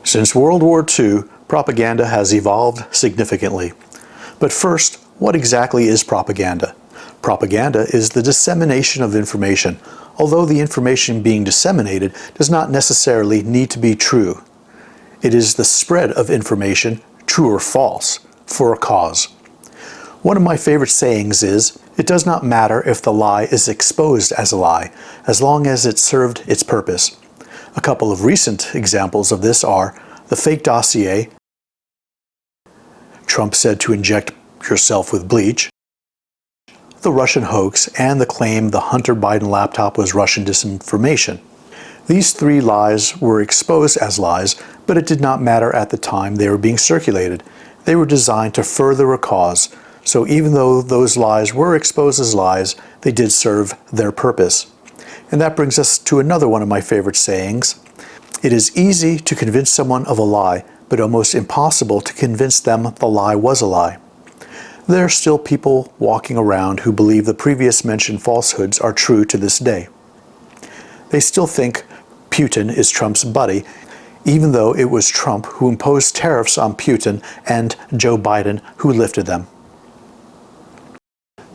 Since World War II, propaganda has evolved significantly. But first, what exactly is propaganda? Propaganda is the dissemination of information, although the information being disseminated does not necessarily need to be true. It is the spread of information, true or false, for a cause. One of my favorite sayings is, "It does not matter if the lie is exposed as a lie, as long as it served its purpose." A couple of recent examples of this are the fake dossier, Trump said to inject yourself with bleach, the Russian hoax, and the claim the Hunter Biden laptop was Russian disinformation. These three lies were exposed as lies, but it did not matter at the time they were being circulated. They were designed to further a cause, so even though those lies were exposed as lies, they did serve their purpose. And that brings us to another one of my favorite sayings. It is easy to convince someone of a lie, but almost impossible to convince them the lie was a lie. There are still people walking around who believe the previous mentioned falsehoods are true to this day. They still think Putin is Trump's buddy, even though it was Trump who imposed tariffs on Putin and Joe Biden who lifted them.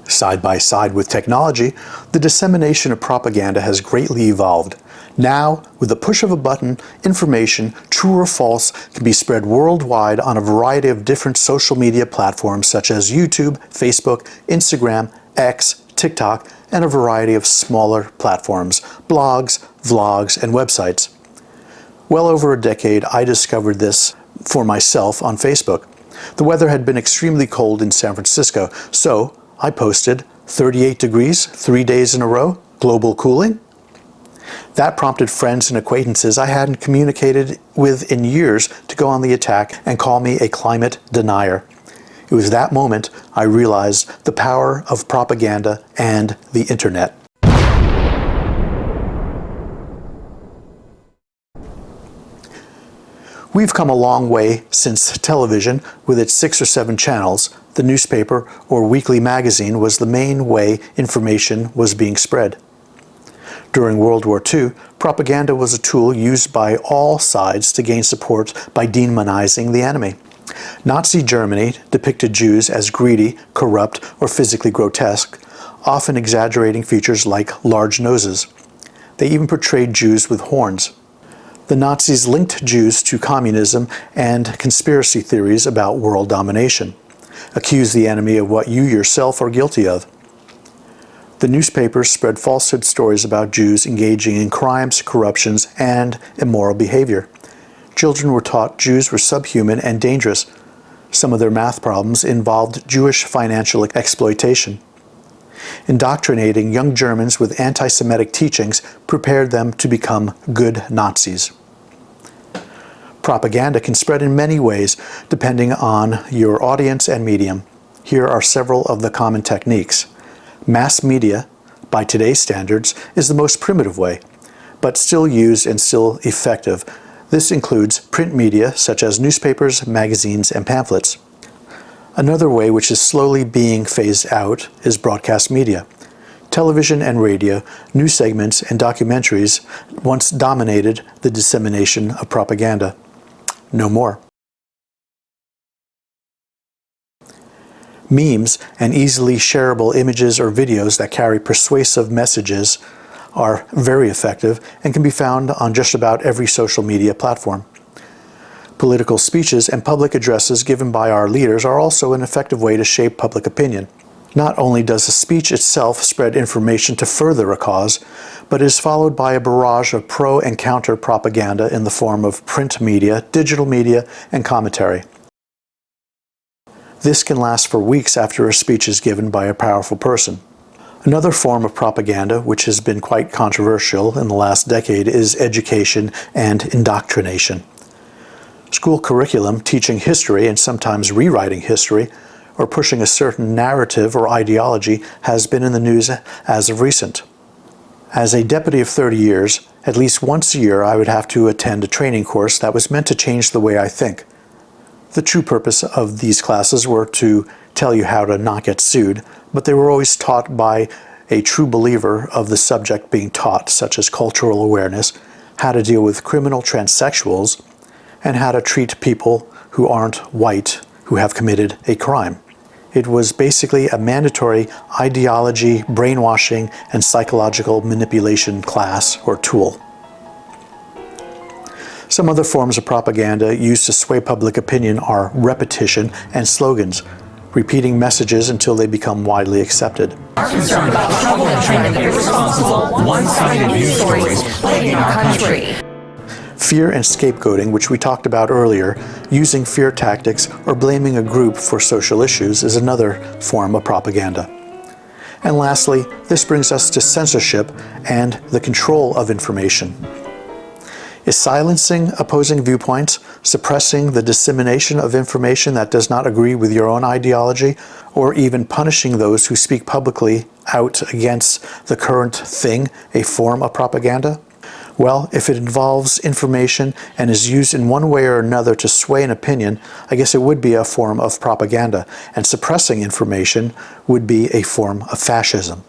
Side by side with technology, the dissemination of propaganda has greatly evolved. Now, with the push of a button, information, true or false, can be spread worldwide on a variety of different social media platforms such as YouTube, Facebook, Instagram, X, TikTok, and a variety of smaller platforms, blogs, vlogs, and websites. Well over a decade, I discovered this for myself on Facebook. The weather had been extremely cold in San Francisco, so I posted 38 degrees, 3 days in a row, global cooling. That prompted friends and acquaintances I hadn't communicated with in years to go on the attack and call me a climate denier. It was that moment I realized the power of propaganda and the internet. We've come a long way since television, with its 6 or 7 channels. The newspaper or weekly magazine was the main way information was being spread. During World War II, propaganda was a tool used by all sides to gain support by demonizing the enemy. Nazi Germany depicted Jews as greedy, corrupt, or physically grotesque, often exaggerating features like large noses. They even portrayed Jews with horns. The Nazis linked Jews to communism and conspiracy theories about world domination. Accuse the enemy of what you yourself are guilty of. The newspapers spread falsehood stories about Jews engaging in crimes, corruptions, and immoral behavior. Children were taught Jews were subhuman and dangerous. Some of their math problems involved Jewish financial exploitation. Indoctrinating young Germans with anti-Semitic teachings prepared them to become good Nazis. Propaganda can spread in many ways depending on your audience and medium. Here are several of the common techniques. Mass media, by today's standards, is the most primitive way, but still used and still effective. This includes print media such as newspapers, magazines, and pamphlets. Another way which is slowly being phased out is broadcast media. Television and radio, news segments, and documentaries once dominated the dissemination of propaganda. No more. Memes and easily shareable images or videos that carry persuasive messages are very effective and can be found on just about every social media platform. Political speeches and public addresses given by our leaders are also an effective way to shape public opinion. Not only does the speech itself spread information to further a cause, but it is followed by a barrage of pro and counter propaganda in the form of print media, digital media, and commentary. This can last for weeks after a speech is given by a powerful person. Another form of propaganda, which has been quite controversial in the last decade, is education and indoctrination. School curriculum teaching history and sometimes rewriting history or pushing a certain narrative or ideology has been in the news as of recent. As a deputy of 30 years, at least once a year I would have to attend a training course that was meant to change the way I think. The true purpose of these classes were to tell you how to not get sued, but they were always taught by a true believer of the subject being taught, such as cultural awareness, how to deal with criminal transsexuals, and how to treat people who aren't white who have committed a crime. It was basically a mandatory ideology, brainwashing, and psychological manipulation class or tool. Some other forms of propaganda used to sway public opinion are repetition and slogans, repeating messages until they become widely accepted. Are concerned about the troubling trend of irresponsible, one-sided news stories plaguing our country. Fear and scapegoating, which we talked about earlier, using fear tactics or blaming a group for social issues is another form of propaganda. And lastly, this brings us to censorship and the control of information. Is silencing opposing viewpoints, suppressing the dissemination of information that does not agree with your own ideology, or even punishing those who speak publicly out against the current thing a form of propaganda? Well, if it involves information and is used in one way or another to sway an opinion, I guess it would be a form of propaganda, and suppressing information would be a form of fascism.